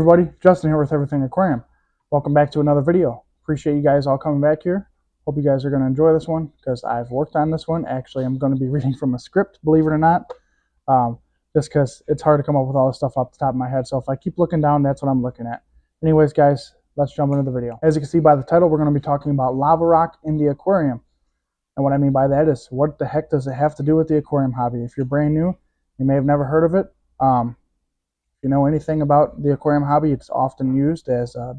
Everybody, Justin here with Everything Aquarium. Welcome back to another video. Appreciate you guys all coming back here. Hope you guys are going to enjoy this one because I've worked on this one. Actually, I'm going to be reading from a script, believe it or not, just because it's hard to come up with all this stuff off the top of my head. So if I keep looking down, that's what I'm looking at. Anyways, guys, let's jump into the video. As you can see by the title, we're going to be talking about lava rock in the aquarium. And what I mean by that is, what the heck does it have to do with the aquarium hobby? If you're brand new, you may have never heard of it. If you know anything about the aquarium hobby, it's often used as a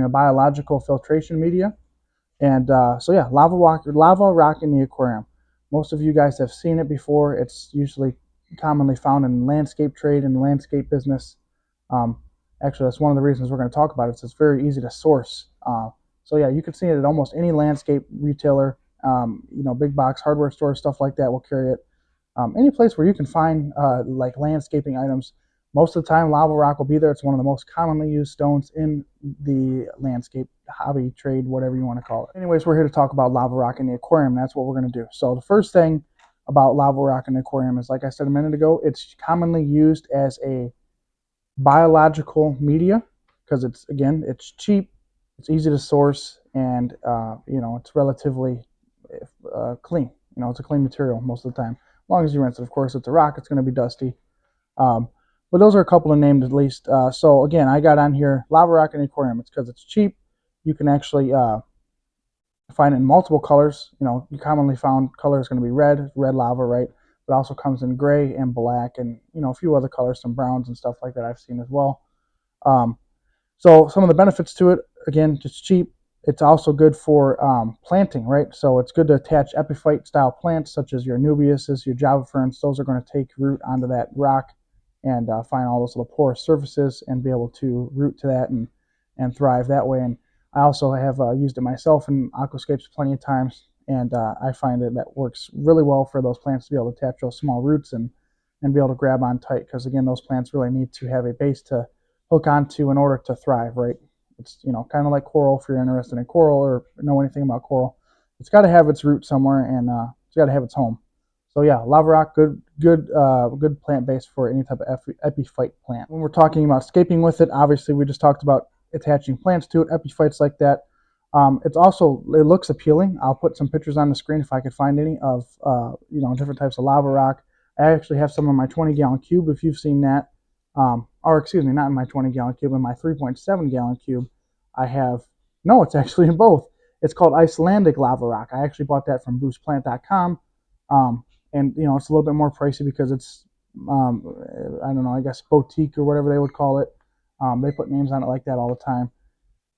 biological filtration media. And so yeah, lava rock in the aquarium. Most of you guys have seen it before. It's usually commonly found in landscape trade and landscape business. Actually, that's one of the reasons we're going to talk about it. It's very easy to source. So yeah, you can see it at almost any landscape retailer. Big box hardware stores, stuff like that will carry it. Any place where you can find like landscaping items, most of the time lava rock will be there. It's one of the most commonly used stones in the landscape hobby, trade, whatever you want to call it. Anyways, we're here to talk about lava rock in the aquarium. That's what we're going to do. So the first thing about lava rock in the aquarium is, like I said a minute ago, it's commonly used as a biological media because it's cheap, it's easy to source, and it's relatively clean. It's a clean material most of the time. As long as you rinse it, of course. It's a rock, it's going to be dusty. But those are a couple of names at least. So again, I got on here lava rock in the aquarium. It's because it's cheap. You can actually find it in multiple colors. Your commonly found color is going to be red lava, right? But it also comes in gray and black, and a few other colors, some browns and stuff like that I've seen as well. So some of the benefits to it, again, just cheap. It's also good for planting, right? So it's good to attach epiphyte style plants such as your Anubiases, your Java ferns. Those are going to take root onto that rock and find all those little porous surfaces and be able to root to that and thrive that way. And I also have used it myself in aquascapes plenty of times, and I find that works really well for those plants to be able to attach those small roots and be able to grab on tight, because again, those plants really need to have a base to hook onto in order to thrive, right? It's kind of like coral. If you're interested in coral or know anything about coral, it's got to have its root somewhere, and it's got to have its home. So yeah, lava rock, good plant base for any type of epiphyte plant. When we're talking about scaping with it, obviously we just talked about attaching plants to it, epiphytes like that. It looks appealing. I'll put some pictures on the screen if I could find any of different types of lava rock. I actually have some in my 20-gallon cube, if you've seen that. Or excuse me, not in my 20-gallon cube, in my 3.7-gallon cube. It's actually in both. It's called Icelandic lava rock. I actually bought that from boostplant.com. And it's a little bit more pricey because it's, I don't know, I guess boutique or whatever they would call it. They put names on it like that all the time.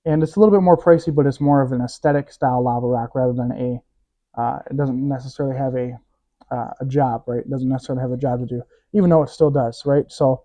And it's a little bit more pricey, but it's more of an aesthetic style lava rock rather than it doesn't necessarily have a job, right? It doesn't necessarily have a job to do, even though it still does, right? So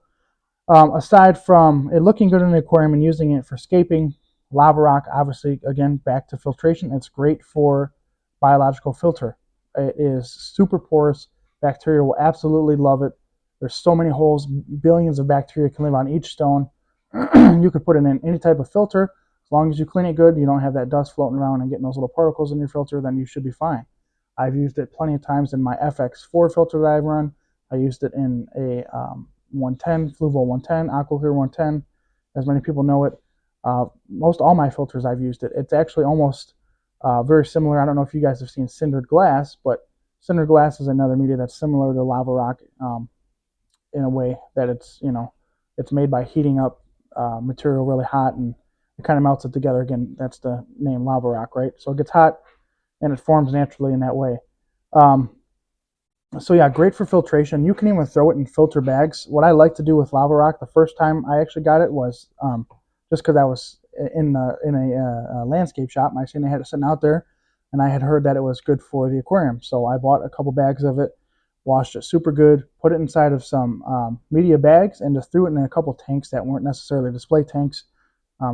aside from it looking good in the aquarium and using it for scaping, lava rock, obviously, again, back to filtration, it's great for biological filter. It is super porous. Bacteria will absolutely love it. There's so many holes, billions of bacteria can live on each stone. You could put it in any type of filter. As long as you clean it good, you don't have that dust floating around and getting those little particles in your filter, then you should be fine. I've used it plenty of times in my FX4 filter that I've run. I used it in a 110, Fluval 110, Aquaclear 110, as many people know it. Most all my filters I've used it. It's actually almost very similar. I don't know if you guys have seen cindered glass, but cindered glass is another media that's similar to lava rock in a way that it's made by heating up material really hot, and it kind of melts it together. Again, that's the name lava rock, right? So it gets hot and it forms naturally in that way. So yeah, great for filtration. You can even throw it in filter bags. What I like to do with lava rock, the first time I actually got it was just because I was in a landscape shop, and I seen they had it sitting out there, and I had heard that it was good for the aquarium. So I bought a couple bags of it, washed it super good, put it inside of some media bags, and just threw it in a couple tanks that weren't necessarily display tanks.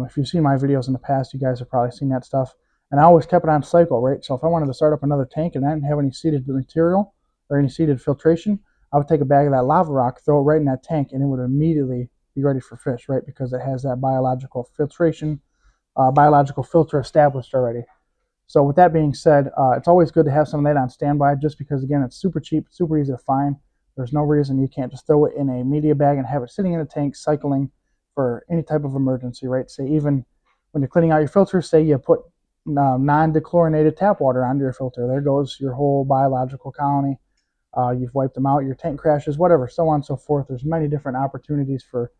If you've seen my videos in the past, you guys have probably seen that stuff. And I always kept it on cycle, right? So if I wanted to start up another tank and I didn't have any seeded material or any seeded filtration, I would take a bag of that lava rock, throw it right in that tank, and it would immediately be ready for fish, right? Because it has that biological filtration, biological filter established already. So with that being said, it's always good to have some of that on standby, just because, again, it's super cheap, super easy to find. There's no reason you can't just throw it in a media bag and have it sitting in a tank cycling for any type of emergency, right? Say even when you're cleaning out your filter, say you put non-dechlorinated tap water onto your filter. There goes your whole biological colony. You've wiped them out, your tank crashes, whatever, so on and so forth. There's many different opportunities for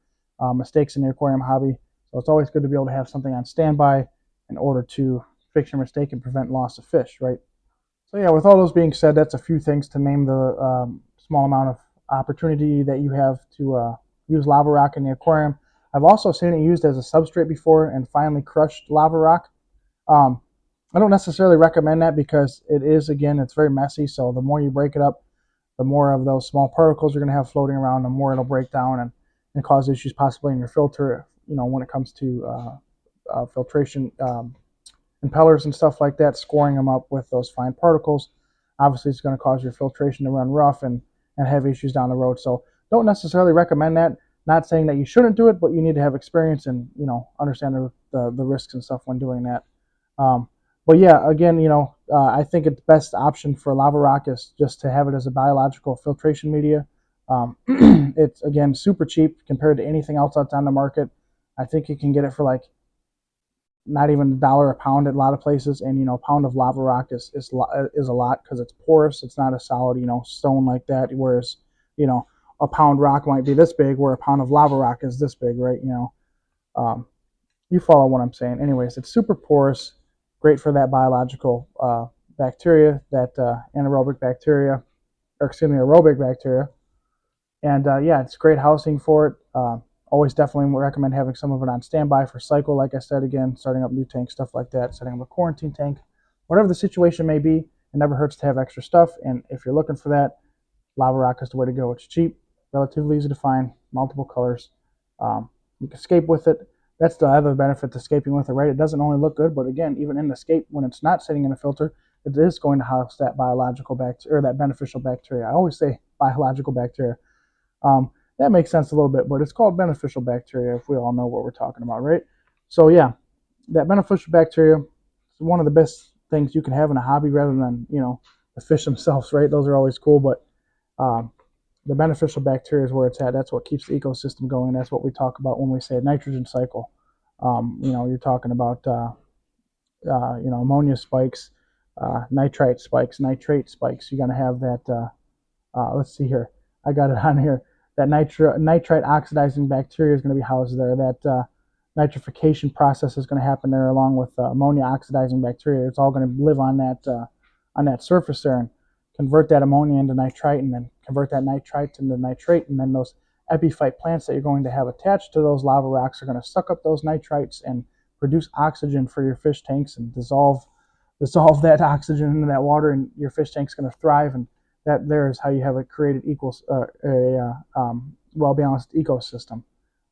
mistakes in the aquarium hobby. So it's always good to be able to have something on standby in order to fix your mistake and prevent loss of fish, right? So yeah, with all those being said, that's a few things to name the small amount of opportunity that you have to use lava rock in the aquarium. I've also seen it used as a substrate before and finely crushed lava rock. Um, I don't necessarily recommend that because it is, again, it's very messy. So the more you break it up, the more of those small particles you're going to have floating around, the more it'll break down and cause issues possibly in your filter, when it comes to filtration impellers and stuff like that, scoring them up with those fine particles. Obviously, it's going to cause your filtration to run rough and have issues down the road. So don't necessarily recommend that. Not saying that you shouldn't do it, but you need to have experience and, understand the risks and stuff when doing that. But yeah, again, I think the best option for lava rock is just to have it as a biological filtration media. It's, again, super cheap compared to anything else that's on the market. I think you can get it for like not even $1 a pound at a lot of places, and a pound of lava rock is a lot because it's porous. It's not a solid stone like that. Whereas a pound rock might be this big, where a pound of lava rock is this big, right? Um, you follow what I'm saying. Anyways, it's super porous, great for that biological bacteria, that anaerobic bacteria, or excuse me, aerobic bacteria. And yeah, it's great housing for it. Always definitely recommend having some of it on standby for cycle. Like I said, again, starting up new tanks, stuff like that, setting up a quarantine tank, whatever the situation may be. It never hurts to have extra stuff. And if you're looking for that, lava rock is the way to go. It's cheap, relatively easy to find, multiple colors. You can scape with it. That's the other benefit to scaping with it, right? It doesn't only look good, but again, even in the scape, when it's not sitting in a filter, it is going to house that biological bacteria, or that beneficial bacteria. I always say biological bacteria. That makes sense a little bit, but it's called beneficial bacteria if we all know what we're talking about, right? So yeah, that beneficial bacteria is one of the best things you can have in a hobby rather than, the fish themselves, right? Those are always cool, but the beneficial bacteria is where it's at. That's what keeps the ecosystem going. That's what we talk about when we say nitrogen cycle. You're talking about, ammonia spikes, nitrite spikes, nitrate spikes. You're going to have that, let's see here. I got it on here. That nitrite oxidizing bacteria is going to be housed there. That nitrification process is going to happen there, along with ammonia oxidizing bacteria. It's all going to live on that surface there and convert that ammonia into nitrite, and then convert that nitrite into nitrate, and then those epiphyte plants that you're going to have attached to those lava rocks are going to suck up those nitrites and produce oxygen for your fish tanks and dissolve that oxygen into that water, and your fish tank's going to thrive. And that there is how you have a created well-balanced ecosystem.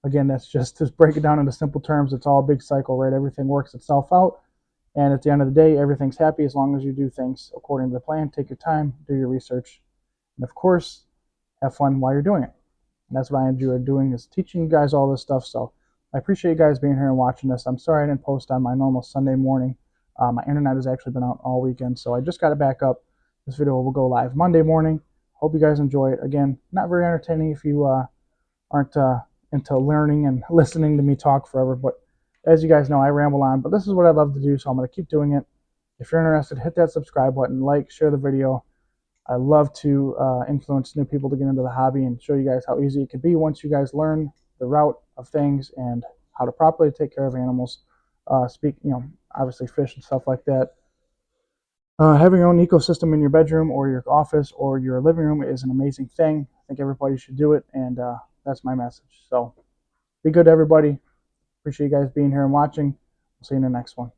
Again, that's just to break it down into simple terms. It's all a big cycle, right? Everything works itself out, and at the end of the day, everything's happy as long as you do things according to the plan. Take your time, do your research, and of course, have fun while you're doing it. And that's what I enjoy doing, is teaching you guys all this stuff. So I appreciate you guys being here and watching this. I'm sorry I didn't post on my normal Sunday morning. My internet has actually been out all weekend, so I just got it back up. This video will go live Monday morning. Hope you guys enjoy it. Again, not very entertaining if you aren't into learning and listening to me talk forever, but as you guys know, I ramble on, but this is what I love to do, so I'm going to keep doing it. If you're interested, hit that subscribe button, like, share the video. I love to influence new people to get into the hobby and show you guys how easy it could be once you guys learn the route of things and how to properly take care of animals. Obviously fish and stuff like that. Having your own ecosystem in your bedroom or your office or your living room is an amazing thing. I think everybody should do it, and that's my message. So be good, everybody. Appreciate you guys being here and watching. We'll see you in the next one.